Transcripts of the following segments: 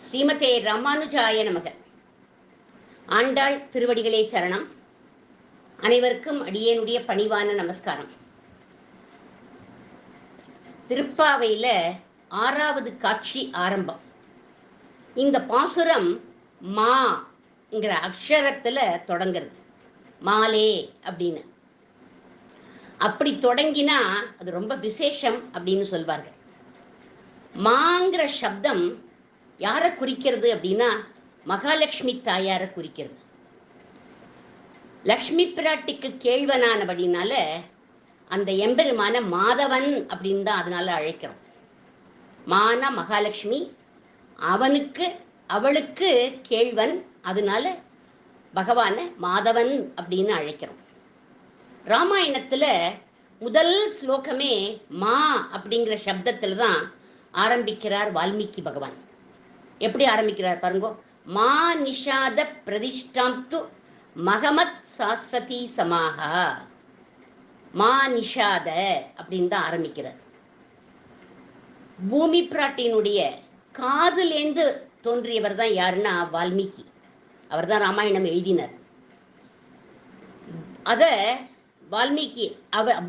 ஸ்ரீமதே ராமானுஜாய நமக. ஆண்டாள் திருவடிகளே சரணம். அனைவருக்கும் அடியேனுடைய பணிவான நமஸ்காரம். திருப்பாவையில் 6வது காட்சி ஆரம்பம். இந்த பாசுரம் மாங்கிற அக்ஷரத்தில் தொடங்கிறது. மாலே அப்படின்னு. அப்படி தொடங்கினா அது ரொம்ப விசேஷம் அப்படின்னு சொல்வார்கள். மாங்கிற சப்தம் யாரை குறிக்கிறது அப்படின்னா மகாலட்சுமி தாயாரை குறிக்கிறது. லக்ஷ்மி பிராட்டிக்கு கேழ்வனானபடினால அந்த எம்பெருமான மாதவன் அப்படின்னு தான் அதனால அழைக்கிறோம். மான மகாலட்சுமி, அவனுக்கு அவளுக்கு கேழ்வன், அதனால பகவான மாதவன் அப்படின்னு அழைக்கிறோம். ராமாயணத்தில் முதல் ஸ்லோகமே மா அப்படிங்கிற சப்தத்தில் தான் ஆரம்பிக்கிறார் வால்மீகி பகவான். எப்படி ஆரம்பிக்கிறார் பாருங்க. மா நிஷாத பிரதிஷ்டாம் து மகமத் சாஸ்வதி சமாஹா. மா நிஷாத அப்படின்னு தான் ஆரம்பிக்கிறார். பூமி பிராட்டியினுடைய காதுலேந்து தோன்றியவர் தான் யாருன்னா வால்மீகி. அவர் தான் ராமாயணம் எழுதினார். அத வால்மீகி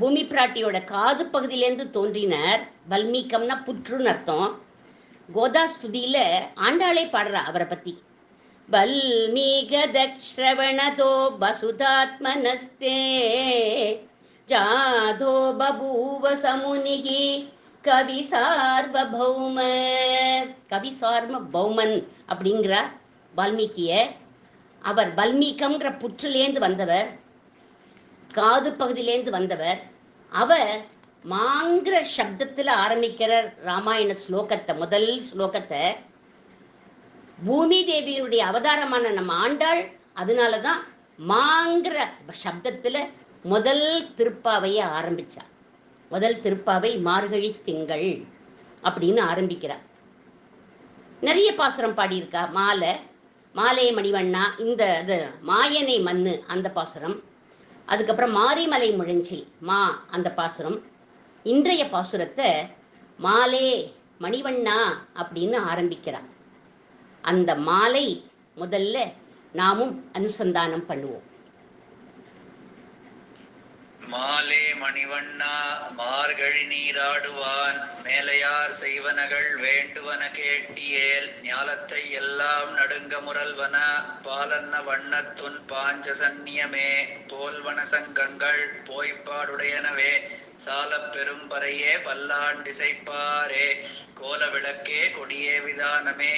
பூமி பிராட்டியோட காது பகுதியிலேருந்து தோன்றினார். வல்மீகம்னா புற்றுன்னு அர்த்தம். கோதாஸ்துதியில ஆண்டாளே பாடுறா அவரை பத்தி. வல்மீகதக்ஷ்ரவணதோ வசுதாத்மனஸ்தே ஜாதோ பபூவ சமுனிஹி கவி சார்வபௌம. கவி சார்வபௌமன் அப்படிங்கிற வால்மீகிய. அவர் வல்மீகம்ங்கிற புற்றிலேந்து வந்தவர், காது பகுதியிலேந்து வந்தவர். அவர் மாங்கிற சப்தத்தில் ஆரம்பிக்கிற ராமாயண ஸ்லோகத்தை, முதல் ஸ்லோகத்தை பூமி தேவியுடைய அவதாரமான நம்ம ஆண்டாள் அதனால தான் மாங்கிற சப்தத்தில் முதல் திருப்பாவையை ஆரம்பிச்சா. முதல் திருப்பாவை மார்கழி திங்கள் அப்படின்னு ஆரம்பிக்கிறார். நிறைய பாசுரம் பாடியிருக்கா. மாலே மணிவண்ணா, இந்த மாயனை மண்ணு அந்த பாசுரம். அதுக்கப்புறம் மாரிமலை முழஞ்சில் மா அந்த பாசுரம். இன்றைய பாசுரத்தை மாலே மணிவண்ணா அப்படின்னு ஆரம்பிக்கிறார். அந்த மாலை முதல்ல நாமும் அனுசந்தானம் பண்ணுவோம். மாலே மணிவண்ணா மார்கழி நீராடுவான் மேலையார் செய்வனகள் வேண்டுவன கேட்டியேல் ஞாலத்தை எல்லாம் நடுங்க முரல்வன பாலன்ன வண்ணத்துன் பாஞ்ச சந்நியமே போல்வன சங்கங்கள் போய்ப்பாடுடையனவே சாலப் பெரும்பறையே பல்லாண்டிசைப்பாரே கோல விளக்கே கொடியே விதானமே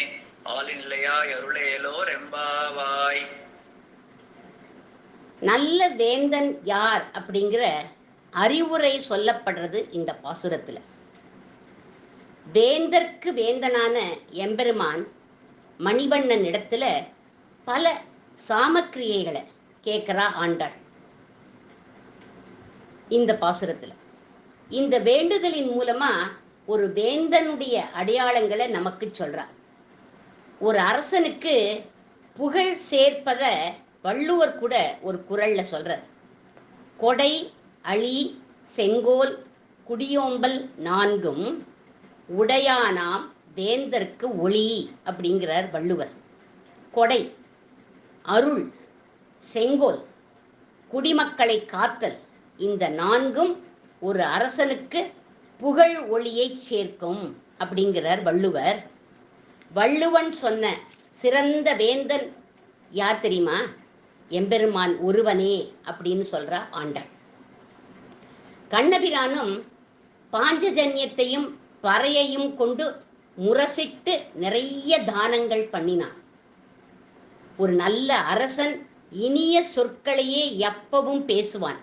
ஆளின்லையாய் அருளேலோ ரெம்பாவாய். நல்ல வேந்தன் யார் அப்படிங்கிற அறிவுரை சொல்லப்படுறது இந்த பாசுரத்தில். வேந்தற்கு வேந்தனான எம்பெருமான் மணிவண்ணன் இடத்துல பல சாமக்கிரியைகளை கேட்கிறா ஆண்டாள் இந்த பாசுரத்தில். இந்த வேண்டுதலின் மூலமா ஒரு வேந்தனுடைய அடையாளங்களை நமக்கு சொல்றா. ஒரு அரசனுக்கு புகழ் சேர்ப்பத வள்ளுவர் கூட ஒரு குறள்ல சொல்றார். கொடை, அழி, செங்கோல், குடியோம்பல் நான்கும் உடையானாம் வேந்தற்கு ஒளி அப்படிங்கிறார் வள்ளுவர். கொடை, அருள், செங்கோல், குடிமக்களை காத்தல், இந்த நான்கும் ஒரு அரசனுக்கு புகழ் ஒளியை சேர்க்கும் அப்படிங்கிறார் வள்ளுவர். வள்ளுவன் சொன்ன சிறந்த வேந்தன் யார் தெரியுமா? எம்பெருமான் ஒருவனே அப்படின்னு சொல்றா ஆண்டாள். கண்ணபிரானும் பாஞ்சஜன்யத்தையும் பறையையும் கொண்டு முரசிட்டு நிறைய தானங்கள் பண்ணினான். ஒரு நல்ல அரசன் இனிய சொற்களையே எப்பவும் பேசுவான்.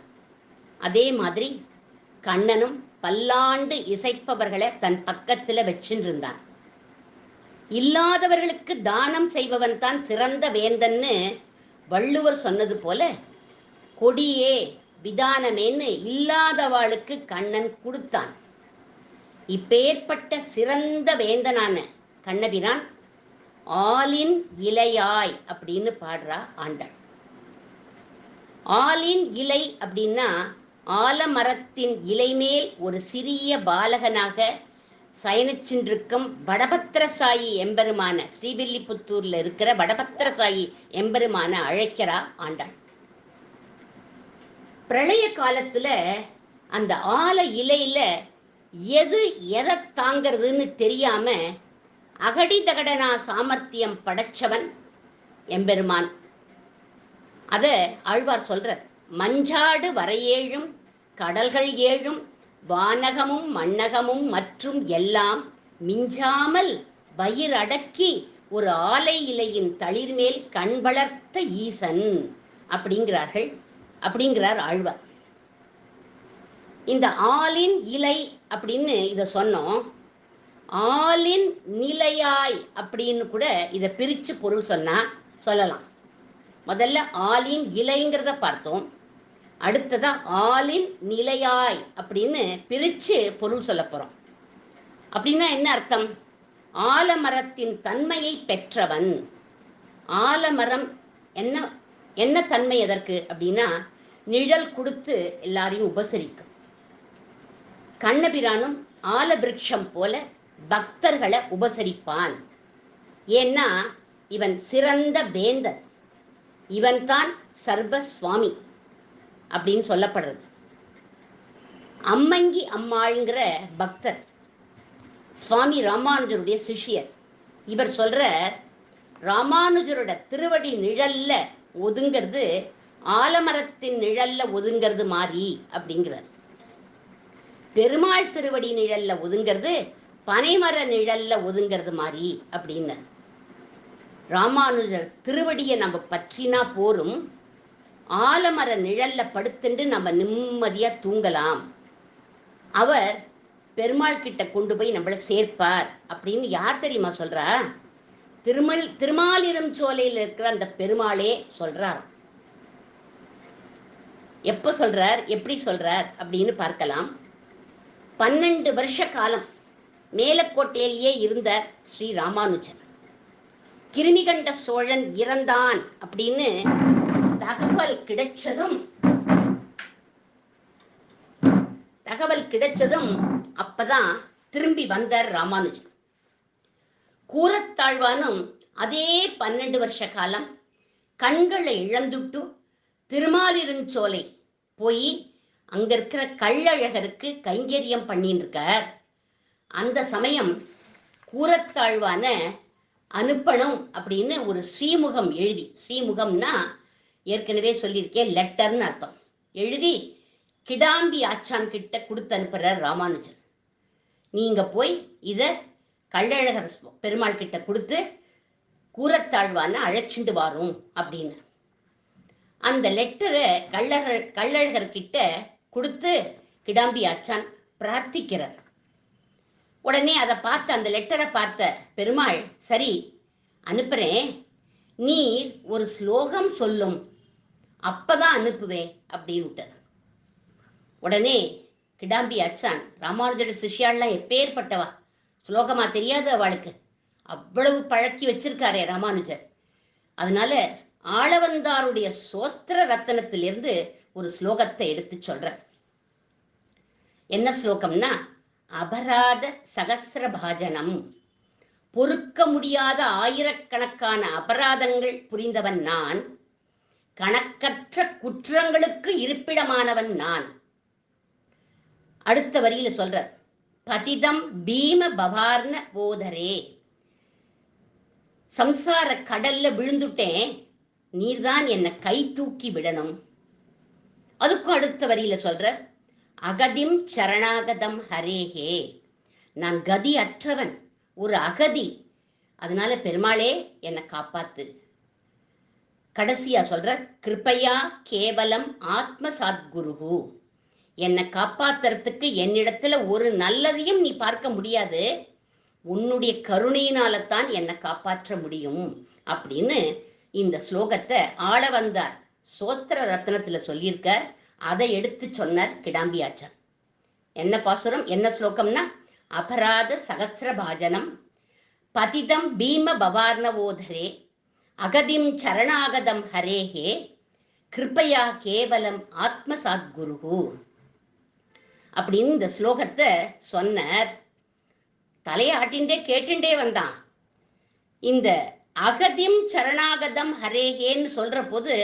அதே மாதிரி கண்ணனும் பல்லாண்டு இசைப்பவர்களை தன் பக்கத்துல வச்சிருந்தான். இல்லாதவர்களுக்கு தானம் செய்பவன் தான் சிறந்த வேந்தன்னு வள்ளுவர் சொன்னது போல, கொடியே விதானமேன்னு இல்லாதவாளுக்கு கண்ணன் கொடுத்தான். இப்பேற்பட்ட சிறந்த வேந்தனான கண்ணபிரான் ஆலின் இலையாய் அப்படின்னு பாடுறா ஆண்டாள். ஆலின் இலை அப்படின்னா ஆலமரத்தின் இலை மேல் ஒரு சிறிய பாலகனாக சயனிச்சின்றிருக்கும் வடபத்திரசாயி எம்பெருமான, ஸ்ரீவில்லிபுத்தூர்ல இருக்கிற வடபத்திரசாயி எம்பெருமான அழைக்கிறா ஆண்டாள். பிரளய காலத்துல அந்த ஆல இலையில எது எதை தாங்கிறதுன்னு தெரியாம அகடி தகடனா சாமர்த்தியம் படைச்சவன் எம்பெருமான். அத ஆழ்வார் சொல்றார். மஞ்சாடு வரையேழும் கடல்கள் ஏழும் வானகமும் மண்ணகமும் மற்றும் எல்லாம் மிஞ்சாமல் வயிறடக்கி ஒரு ஆலை இலையின் தளிர்மேல் கண் வளர்த்த ஈசன் அப்படிங்கிறார் ஆழ்வார். இந்த ஆலின் இலை அப்படின்னு இதை சொன்னோம். ஆலின் நிலையாய் அப்படின்னு கூட இதை பிரித்து பொருள் சொல்லலாம். முதல்ல ஆலின் இலைங்கிறத பார்த்தோம். அடுத்ததா ஆலின் நிலையாய் அப்படின்னு பிரித்து பொருள் சொல்ல போகிறோம். அப்படின்னா என்ன அர்த்தம்? ஆலமரத்தின் தன்மையை பெற்றவன். ஆலமரம் என்ன தன்மை எதற்கு அப்படின்னா நிழல் கொடுத்து எல்லாரையும் உபசரிக்கும். கண்ணபிரானும் ஆலபிருட்சம் போல பக்தர்களை உபசரிப்பான். ஏன்னா இவன் சிறந்த வேந்தன், இவன்தான் சர்வஸ்வாமி அப்படின்னு சொல்லப்படுறது. அம்மங்கி அம்மாள்ங்கிற பக்தர் சுவாமி ராமானுஜருடைய சிஷ்யர். இவர் சொல்ற ராமானுஜரோட திருவடி நிழல்ல ஒதுங்கிறது ஆலமரத்தின் நிழல்ல ஒதுங்கிறது மாதிரி அப்படிங்கிறார். பெருமாள் திருவடி நிழல்ல ஒதுங்கிறது பனைமர நிழல்ல ஒதுங்கிறது மாதிரி அப்படின்னு. ராமானுஜர் திருவடியை நம்ம பற்றினா போரும், ஆலமர நிழல்ல படுத்துண்டு நம்ம நிம்மதியா தூங்கலாம். அவர் பெருமாள் கிட்ட கொண்டு போய் நம்மளை சேர்ப்பார் அப்படின்னு யார் தெரியுமா சொல்றா? திருமாலிரும் சோலையில் இருக்கிற அந்த பெருமாளே சொல்றார். எப்ப சொல்றார், எப்படி சொல்றார் அப்படின்னு பார்க்கலாம். 12 வருஷ காலம் மேலக்கோட்டையிலேயே இருந்த ஸ்ரீ ராமானுஜன் கிருமிகண்ட சோழன் இறந்தான் அப்படின்னு தகவல் கிடைச்சதும் அப்பதான் திரும்பி வந்தார் ராமானுஜன். கூரத்தாழ்வானும் அதே 12 வருஷ காலம் கண்களை இழந்துட்டு திருமாலிருஞ்சோலை போய் அங்க இருக்கிற கள்ளழகருக்கு கைங்கரியம் பண்ணின்னு இருக்கார். அந்த சமயம் கூரத்தாழ்வான அனுப்பணும் அப்படின்னு ஒரு ஸ்ரீமுகம் எழுதி, ஸ்ரீமுகம்னா ஏற்கனவே சொல்லியிருக்கேன் லெட்டர்னு அர்த்தம், எழுதி கிடாம்பி ஆச்சான் கிட்ட கொடுத்து அனுப்புறார் ராமானுஜன். நீங்க போய் இத கள்ளழகர் பெருமாள் கிட்ட கொடுத்து கூரத்தாழ்வான அழைச்சிண்டு வாரும் அப்படின்னு. அந்த லெட்டரை கள்ளழகர் கிட்ட கொடுத்து கிடாம்பி ஆச்சான் பிரார்த்திக்கிறார். உடனே அதை பார்த்த அந்த லெட்டரை பார்த்த பெருமாள், சரி அனுப்புறேன், நீர் ஒரு ஸ்லோகம் சொல்லும், அப்பதான் அனுப்புவேன் அப்படின்னு விட்டார். உடனே கிடாம்பி ஆச்சான், ராமானுஜோட சிஷ்யாள்லாம் எப்பேற்பட்டவா, ஸ்லோகமா தெரியாது அவளுக்கு, அவ்வளவு பழக்கி வச்சிருக்காரே ராமானுஜர். அதனால ஆளவந்தாருடைய சோஸ்திர ரத்தனத்திலிருந்து ஒரு ஸ்லோகத்தை எடுத்து சொல்ற. என்ன ஸ்லோகம்னா, அபராத சகசிர பாஜனம், பொறுக்க முடியாத ஆயிரக்கணக்கான அபராதங்கள் புரிந்தவன் நான், கணக்கற்ற குற்றங்களுக்கு இருப்பிடமானவன் நான். அடுத்த வரியில சொல்ற, பதிதம் பீம பவார்ண போதரே, சம்சார கடல்ல விழுந்துட்டேன், நீர்தான் என்னை கை தூக்கி விடணும். அதுக்கும் அடுத்த வரியில சொல்ற, அகதிம் சரணாகதம் ஹரேஹே, நான் கதி அற்றவன், ஒரு அகதி, அதனால பெருமாளே என்னை காப்பாத்து. கடைசியா சொல்ற, கிருபையா கேவலம் ஆத்ம சாத்குருகு, என்னை காப்பாத்துறதுக்கு என்னிடத்துல ஒரு நல்லதையும் நீ பார்க்க முடியாது, உன்னுடைய கருணையினால்தான் என்னை காப்பாற்ற முடியும் அப்படின்னு இந்த ஸ்லோகத்தை ஆளவந்தார் சோஸ்திர ரத்னத்துல சொல்லியிருக்கார். அதை எடுத்து சொன்னார் கிடாம்பி ஆச்சான். என்ன பாசுரம், என்ன ஸ்லோகம்னா, அபராத சகசிர பாஜனம், பதிதம் பீம பவார்ணவோதரே, அகதிம் சரணாகதம் ஹரேஹே, கிருபையா கேவலம் ஆத்மசாத்குருகு அப்படின்னு இந்த ஸ்லோகத்தை சொன்னார். தலையை ஆட்டின்டே கேட்டுண்டே வந்தான். இந்த அகதிம் சரணாகதம் ஹரேகேன்னு சொல்ற போது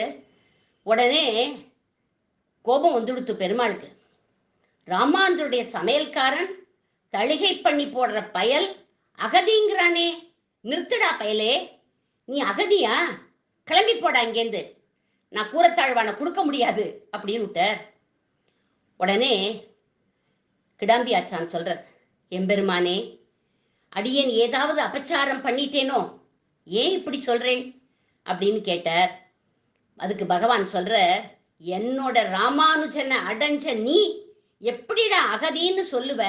உடனே கோபம் வந்துடுத்து பெருமாளுக்கு. ராமானுஜருடைய சமையல்காரன் தளிகை பண்ணி போடுற பயல் அகதிங்கிறானே, நிறுத்துடா பயலே, நீ அகதியா, கிளம்பி போடா இங்கேருந்து, நான் கூரத்தாழ்வானை கொடுக்க முடியாது அப்படின்னு விட்டார். உடனே கிடாம்பி ஆச்சான் சொல்றார், எம்பெருமானே, அடியேன் ஏதாவது அபச்சாரம் பண்ணிட்டேனோ, ஏன் இப்படி சொல்றேன் அப்படின்னு கேட்டார். அதுக்கு பகவான் சொல்ற, என்னோட ராமானுஜனை அடைஞ்ச நீ எப்படிடா அகதின்னு சொல்லுவ,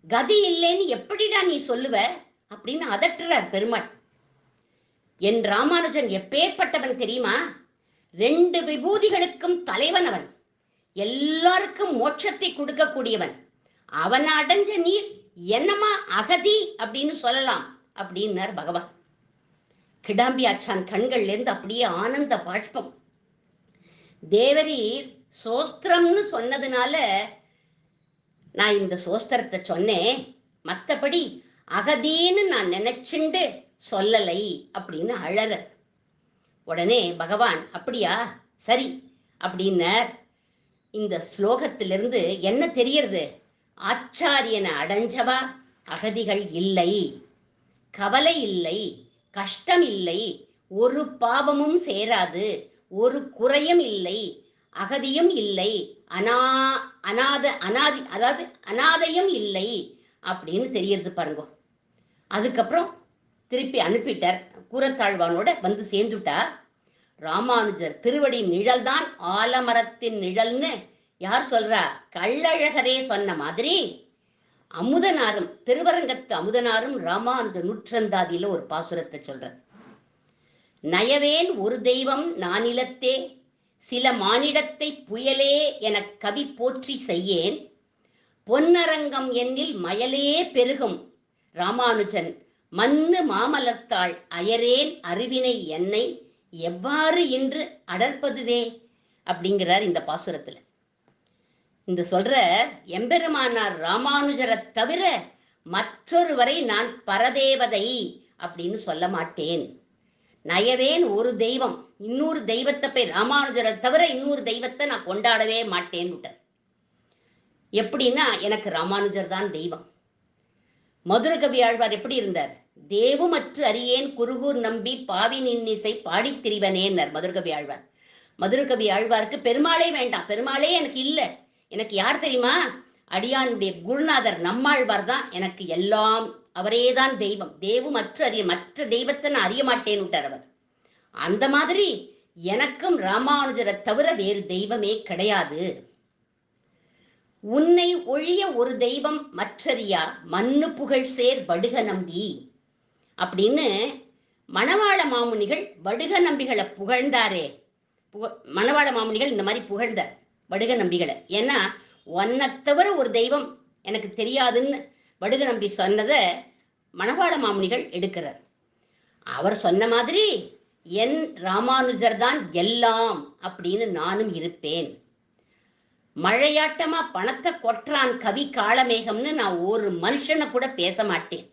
கதி இல்லைன்னு எப்படிடா நீ சொல்லுவ அப்படின்னு அதட்டுறார் பெருமாள். என் ராமானுஜன் எப்பேற்பட்டவன் தெரியுமா? 2 விபூதிகளுக்கும் தலைவன் அவன், எல்லாருக்கும் மோட்சத்தை கொடுக்கக்கூடியவன். அவன் அடைஞ்ச நீர் என்னமா அகதி அப்படின்னு சொல்லலாம் அப்படின்னார் பகவான். கிடாம்பி ஆச்சான் கண்கள்ல இருந்து அப்படியே ஆனந்த பாஷ்பம். தேவரீர் சோஸ்திரம்னு சொன்னதுனால நான் இந்த சோஸ்திரத்தை சொன்னேன், மற்றபடி அகதின்னு நான் நினைச்சுண்டு சொல்லலை அப்படின்னு அழற. உடனே பகவான், அப்படியா, சரி அப்படின்னார். இந்த ஸ்லோகத்திலிருந்து என்ன தெரியறது? ஆச்சாரியனை அடைஞ்சவா அகதிகள் இல்லை, கவலை இல்லை, கஷ்டம் இல்லை, ஒரு பாவமும் சேராது, ஒரு குறையும் இல்லை, அகதியும் இல்லை, அனாதையும் இல்லை அப்படின்னு தெரியறது பாருங்க. அதுக்கப்புறம் திருப்பி அனுப்பிட்டார். கூரத்தாழ்வானோட வந்து சேர்ந்துட்டா. ராமானுஜர் திருவடி நிழல் தான் ஆலமரத்தின் நிழல்னு யார் சொல்றா? கள்ளழகரே சொன்ன மாதிரி அமுதனாரும், திருவரங்கத்து அமுதனாரும் ராமானுஜர் நூற்றந்தாதியில ஒரு பாசுரத்தை சொல்றார். நயவேன் ஒரு தெய்வம் நானிலத்தே, சில மானிடத்தை புயலே என கவி போற்றி செய்யேன், பொன்னரங்கம் என்னில் மயலே பெருகும் ராமானுஜன் மண்ணு மாமலர்த்தாள் அயரேன் அருவினை என்னை எவ்வாறு இன்று அடர்ப்பதுவே அப்படிங்கிறார் இந்த பாசுரத்துல. இந்த சொல்ற எம்பெருமானார் ராமானுஜரை தவிர மற்றொருவரை நான் பரதேவதை அப்படின்னு சொல்ல மாட்டேன். நயவேன் ஒரு தெய்வம், இன்னொரு தெய்வத்தை போய் ராமானுஜரை தவிர இன்னொரு தெய்வத்தை நான் கொண்டாடவே மாட்டேன்னு விட்டார். எப்படின்னா எனக்கு ராமானுஜர் தான் தெய்வம். மதுரகவி ஆழ்வார் எப்படி இருந்தார்? தேவுமற்று அறியேன் குருகூர் நம்பி பாவி நின்னிசை பாடித் திரிவனேன்னர் மதுரகவி ஆழ்வார். மதுரகவி ஆழ்வாருக்கு பெருமாளே வேண்டாம், பெருமாளே எனக்கு இல்லை, எனக்கு யார் தெரியுமா? அடியானுடைய குருநாதர் நம்மாழ்வார் தான் எனக்கு எல்லாம், அவரேதான் தெய்வம். தேவுமற்று அறிய, மற்ற தெய்வத்தை நான் அறிய மாட்டேன்னு விட்டார் அவர். அந்த மாதிரி எனக்கும் ராமானுஜரை தவிர வேறு தெய்வமே கிடையாது. உன்னை ஒழிய ஒரு தெய்வம் மற்றறியா மண்ணு புகழ் சேர் வடுக நம்பி அப்படின்னு மணவாள மாமுனிகள் வடுக நம்பிகளை புகழ்ந்தாரே. மணவாள மாமுனிகள் இந்த மாதிரி புகழ்ந்தார் வடுக நம்பிகளை. ஏன்னா ஒன்னை தவிர ஒரு தெய்வம் எனக்கு தெரியாதுன்னு வடுக நம்பி சொன்னதை மணவாள மாமுனிகள் எடுக்கிறார். அவர் சொன்ன மாதிரி என் ராமானுஜர் தான் எல்லாம் அப்படின்னு நானும் இருப்பேன். மழையாட்டமா பணத்தை கொற்றான் கவி காளமேகம்னு நான் ஒரு மனுஷனை கூட பேச மாட்டேன்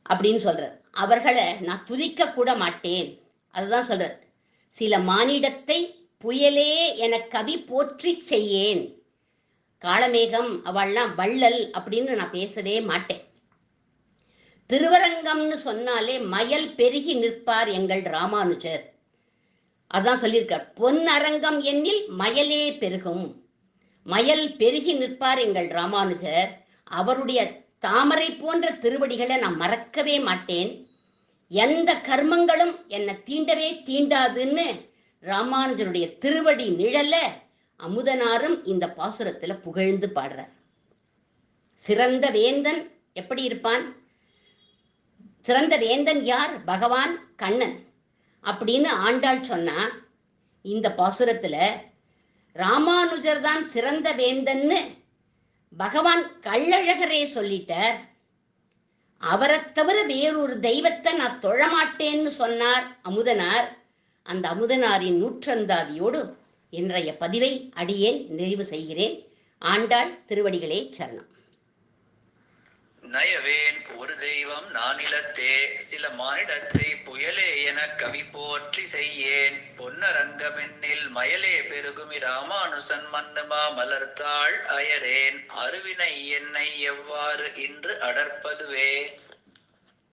அப்படின்னு சொல்றார். அவர்களை நான் துதிக்க கூட மாட்டேன். அதுதான் சொல்றார், சில மானிடத்தை புயலே என கவி போற்றி செய்யேன். காளமேகம் அவள்லாம் வள்ளல் அப்படின்னு நான் பேசவே மாட்டேன். திருவரங்கம்னு சொன்னாலே மயல் பெருகி நிற்பார் எங்கள் ராமானுஜர். அதான் சொல்லியிருக்கார், பொன்னரங்கம் என்னில் மயலே பெருகும், மயல் பெருகி நிற்பார் எங்கள் ராமானுஜர். அவருடைய தாமரை போன்ற திருவடிகளை நான் மறக்கவே மாட்டேன். எந்த கர்மங்களும் என்னை தீண்டவே தீண்டாதுன்னு ராமானுஜருடைய திருவடி நிழல அமுதனாரும் இந்த பாசுரத்துல புகழ்ந்து பாடுறார். சிறந்த வேந்தன் எப்படி இருப்பான்? சிறந்த வேந்தன் யார்? பகவான் கண்ணன் அப்படின்னு ஆண்டாள் சொன்னா, இந்த பாசுரத்துல ராமானுஜர் தான் சிறந்த வேந்தன்னு பகவான் கள்ளழகரே சொல்லிட்டார். அவரை தவிர வேறொரு தெய்வத்தை நான் தொழமாட்டேன்னு சொன்னார் அமுதனார். அந்த அமுதனாரின் நூற்றந்தாதியோடு இன்றைய பதிவை அடியேன் நிறைவு செய்கிறேன். ஆண்டாள் திருவடிகளே சரணம். நயவேன் ஒரு தெய்வம் நானிலத்தே சில மானிடத்தை புயலே என கவி போற்றி செய்யேன் பொன்னரங்கமென்னில் மயலே பெருகுமி ராமானுசன் மன்னுமா மலர்த்தாள் அயரேன் அருவினை என்னை எவ்வாறு இன்று அடர்ப்பதுவே.